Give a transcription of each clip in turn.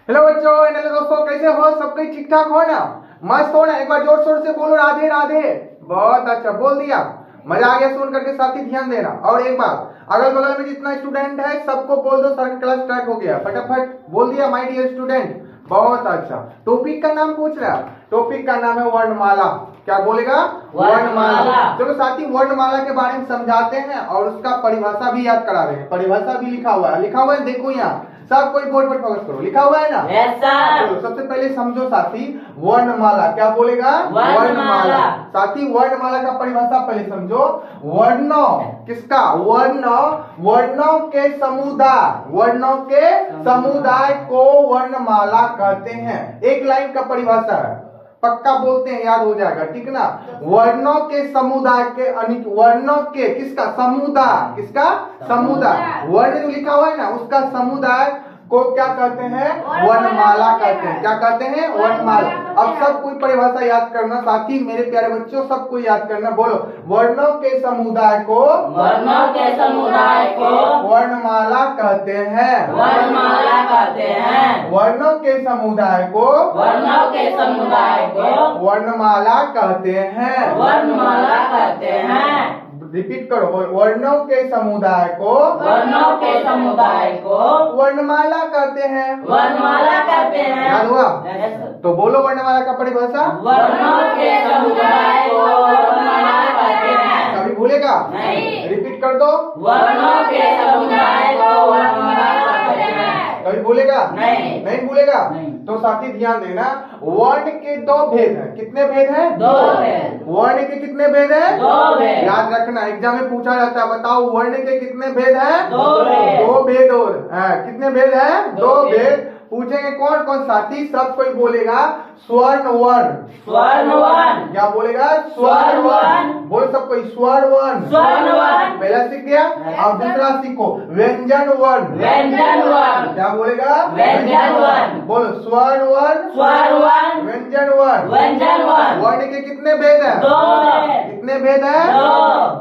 Hello बच्चों, hello दोस्तों, कैसे हो? सब कोई ठीक ठाक हो ना? मस्त हो ना? एक बार जोर शोर से बोलो राधे राधे। बहुत अच्छा बोल दिया, मजा आ गया सुन करके। साथी ध्यान देना। और एक बात, अगल बगल में जितना स्टूडेंट है सबको बोल दो सर का क्लास स्टार्ट हो गया। फटाफट बोल दिया माय डियर स्टूडेंट। बहुत अच्छा। टॉपिक का नाम पूछ रहा है। टॉपिक का नाम है वर्णमाला। क्या बोलेगा? वर्णमाला। चलो साथी, वर्णमाला के बारे में समझाते हैं और उसका परिभाषा भी याद करा रहे हैं। परिभाषा भी लिखा हुआ है, देखो यहाँ सब कोई बोर्ड पर फोकस करो, लिखा हुआ है ना? Yes sir. चलो सबसे पहले समझो साथी, वर्णमाला क्या बोलेगा? वर्णमाला। साथी वर्णमाला का परिभाषा पहले समझो। वर्णों किसका? वर्णों के समुदाय को वर्णमाला कहते हैं। एक लाइन का परिभाषा है, पक्का बोलते हैं, याद हो जाएगा, ठीक ना? वर्णों के समुदाय के वर्णों के किसका? समुदाय। वर्ण जो लिखा हुआ है ना, उसका समुदाय को क्या कहते हैं? वर्णमाला कहते हैं। क्या कहते हैं? वर्णमाला। अब सब कोई परिभाषा याद करना साथी, मेरे प्यारे बच्चों, सबको याद करना। बोलो, वर्णों के समुदाय को वर्णमाला कहते हैं। वर्णों के समुदाय को वर्णमाला कहते हैं। रिपीट करो, वर्णों के समुदाय को वर्णमाला कहते हैं। याद हुआ? तो बोलो वर्णमाला का परिभाषा। कभी भूलेगा? रिपीट कर दो। कभी भूलेगा? नहीं भूलेगा। तो साथी ध्यान देना, वर्ण के दो भेद हैं। कितने भेद हैं? दो भेद। वर्ण के कितने भेद हैं? दो भेद। याद रखना, एग्जाम में पूछा जाता है, बताओ वर्ण के कितने भेद हैं? दो भेद। दो भेद। और कितने भेद हैं? दो भेद। पूछेंगे कौन कौन साथी? सब कोई बोलेगा स्वर्ण वर्ण। क्या बोलेगा? स्वर्ण वर्ण। बोलो सब कोई, स्वर्ण वर्ण। पहला सीख गया। अब दूसरा सीखो, व्यंजन वर्ण। क्या बोलेगा? व्यंजन वर्ण। बोलो, स्वर्ण वर्ण, व्यंजन वर्ण। वर्ण के कितने भेद हैं? कितने भेद हैं?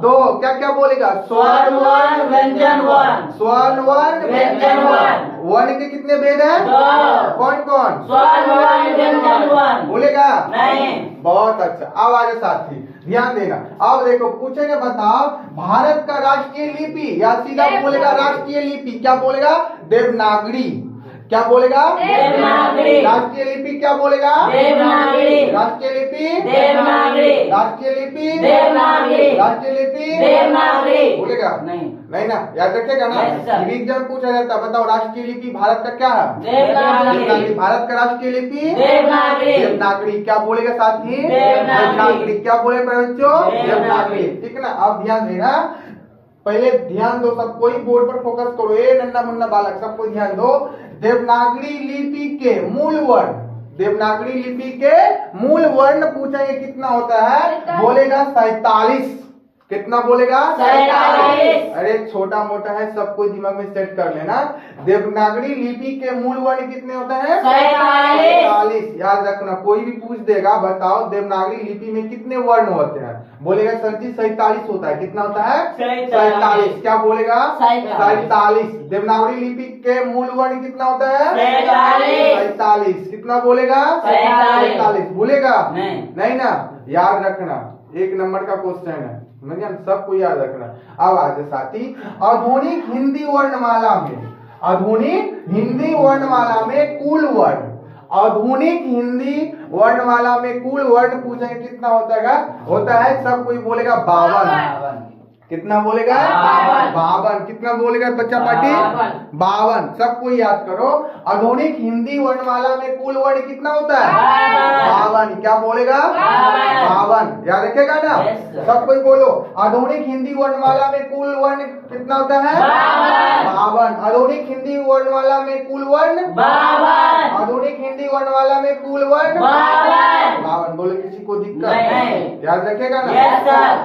दो। क्या क्या बोलेगा? स्वर्ण वर्ण, व्यंजन वर्ण। स्वर्ण वर्ण, व्यंजन वर्ण। वर्ण के कितने भेद हैं? कौन कौन? बोलेगा? नहीं। बहुत अच्छा। अब आगे साथी ध्यान देना। अब देखो पूछेंगे, बताओ भारत का राष्ट्रीय लिपि, या सीधा बोलेगा राष्ट्रीय लिपि। क्या बोलेगा? देवनागरी। क्या बोलेगा? देवनागरी। राष्ट्रीय लिपि क्या बोलेगा? देवनागरी। राष्ट्रीय लिपि देवनागरी। राष्ट्रीय लिपि देवनागरी। राष्ट्रीय लिपि देवनागरी। बोलेगा? नहीं ना, याद रखेगा ना? Yes, sir. एग्जाम पूछा जाता है, बताओ राष्ट्रीय लिपि भारत का क्या है? देवनागरी। भारत का राष्ट्रीय लिपि देवनागरी। क्या बोलेगा साथी? देवनागरी। क्या बोले बच्चों? देवनागरी। ठीक है ना? अब ध्यान देना, पहले ध्यान दो, सब कोई बोर्ड पर फोकस करो। ए नन्ना मुन्ना बालक, सबको ध्यान दो। देवनागरी लिपि के मूल वर्ण, देवनागरी लिपि के मूल वर्ण पूछेंगे कितना होता है? बोलेगा 47। कितना बोलेगा? 47। अरे छोटा मोटा है, सब कोई दिमाग में सेट कर लेना। देवनागरी लिपि के मूल वर्ण कितने होते हैं? 47। याद रखना, कोई भी पूछ देगा, बताओ देवनागरी लिपि में कितने वर्ण होते हैं? बोलेगा सर जी 47 होता है। कितना होता है? 47। क्या बोलेगा? 47। देवनागरी लिपि के मूल वर्ण कितना होता है? 47। कितना बोलेगा? 47। भूलेगा? नहीं ना, याद रखना, एक नंबर का क्वेश्चन है, सबको याद रखना। अब आज साथी, आधुनिक हिंदी वर्णमाला में कुल वर्ण, आधुनिक हिंदी वर्णमाला में कुल वर्ण पूछेंगे कितना होता है? सब कोई बोलेगा 52। कितना बोलेगा? 52। कितना बोलेगा बच्चा पार्टी? 52। सबको याद करो, आधुनिक हिंदी वर्णमाला में कुल वर्ण कितना होता है? 52। क्या बोलेगा? 52। याद रखेगा ना? सब कोई बोलो, आधुनिक हिंदी वर्णमाला में कुल वर्ण कितना होता है? 52। आधुनिक हिंदी वर्णमाला में कुल वर्ण 52। आधुनिक हिंदी वर्णमाला में कुल वर्ण 52। बोलो, किसी को दिक्कत? याद रखेगा ना?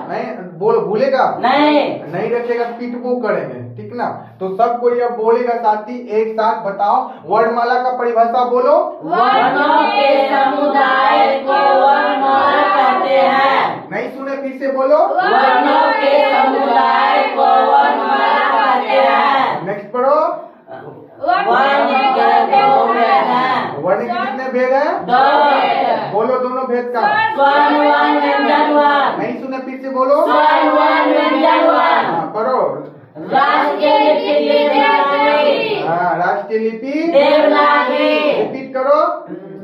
नहीं बोलो, भूलेगा? नहीं रखेगा, पिटबो करेंगे, ठीक ना? तो सब कोई अब बोलेगा साथी, एक साथ बताओ वर्णमाला का परिभाषा बोलो। वर्णों के समुदाय को वर्णमाला कहते हैं। नहीं सुने, फिर से बोलो। वर्णों के समुदाय को वर्णमाला कहते हैं। नेक्स्ट पढ़ो। वर्ण के दो भेद हैं। भेद है? दो भेद। बोलो दोनों भेद का। स्वर्ण वर्ण व्यंजन वर्ण। नहीं सुने, फिर से बोलो। स्वर्ण वर्ण व्यंजन वर्ण। हाँ, पढ़ो। राष्ट्रीय लिपि देवनागरी। हाँ, राष्ट्रीय लिपि देवनागरी। रिपीट करो।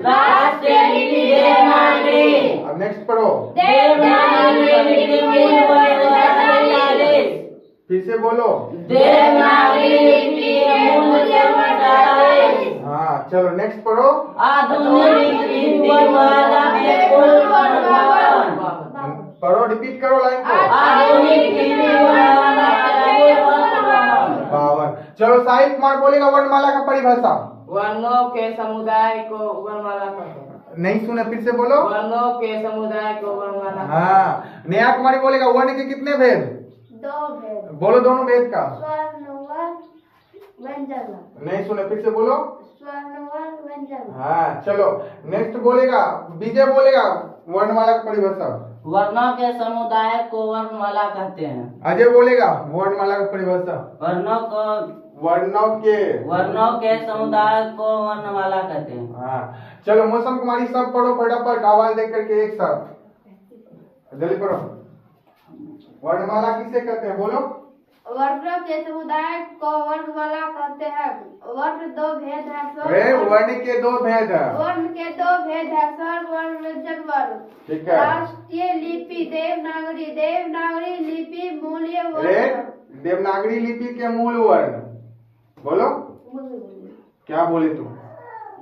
राष्ट्रीय लिपि देवनागरी। अब नेक्स्ट पढ़ो। देवनागरी लिपि मूल वर्ण 47। फिर से बोलो। देवनागरी लिपि मूल वर्ण 47। हाँ, चलो नेक्स्ट पढ़ो। आधुनिक हिंदी वर्ण में कुल वर्ण 52। पढ़ो, रिपीट करो लाइन को। आधुनिक हिंदी वर्ण में कुल वर्ण 52। 52। चलो साहिल कुमार बोलेगा वर्णमाला का परिभाषा। वर्णों के समुदाय को वर्णमाला कहते हैं। नहीं सुने, फिर से बोलो। वर्णों के समुदाय को वर्णमाला। हाँ, नेहा कुमारी बोलेगा वर्ण के कितने भेद? दो भेद। बोलो दोनों भेद का। स्वर्ण वर्ण व्यंजन वर्ण। नहीं सुने, फिर से बोलो। स्वर्ण वर्ण व्यंजन वर्ण। हाँ, चलो नेक्स्ट बोलेगा विजय बोलेगा वर्णमाला का परिभाषा। वर्णों के समुदाय को वर्णमाला कहते हैं। अजय बोलेगा वर्णमाला का परिभाषा। वर्णों के समुदाय को वर्णमाला कहते हैं। हाँ, चलो मौसम कुमारी सब पढ़ो फटाफट, आवाज देख करके एक साथ जल्दी पढ़ो। वर्णमाला किसे कहते हैं? बोलो। वर्णों के समुदाय को वर्णमाला कहते हैं। वर्ण दो भेद है। वर्ण के दो भेद है। वर्ण के दो भेद है, स्वर्ण वर्ण व्यंजन वर्ण। ठीक है। राष्ट्रीय लिपि देवनागरी। देवनागरी लिपि मूल्य वर्ण। देवनागरी लिपि के मूल वर्ण। बोलो, क्या बोले तुम?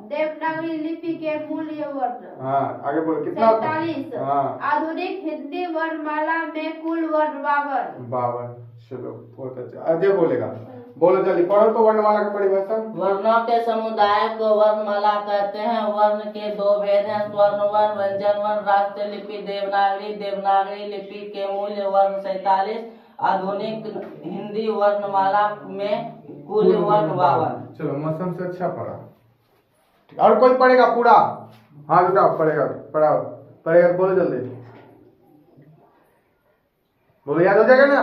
देवनागरी लिपि के मूल्य वर्ण हाँ, आगे बोलो। कितना? 47। हाँ, आधुनिक हिंदी वर्णमाला में कुल वर्ण 52। 52। चलो बहुत अच्छा। अजय बोलेगा, बोलो जल्दी पढ़ो तो वर्णमाला का परिभाषा। वर्णों के समुदाय को वर्णमाला कहते हैं। वर्ण के दो भेद हैं, स्वर्ण वर्ण व्यंजन वर्ण। राष्ट्रीय लिपि देवनागरी। देवनागरी लिपि के मूल्य वर्ण 47। आधुनिक हिंदी वर्णमाला में कुल वर्ण 52। चलो मौसम से अच्छा पढ़ा। और कोई पढ़ेगा पूरा? हाँ उठाओ, पढ़ेगा, पढ़ाओ, पढ़ेगा, बोलो जल्दी बोलो, याद हो जाएगा ना?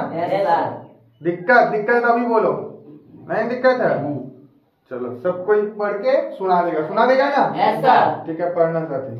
दिक्कत अभी बोलो, नहीं दिक्कत है? चलो सब कोई पढ़ के सुना देगा ना? Yes, sir. ठीक है, पढ़ना साथी।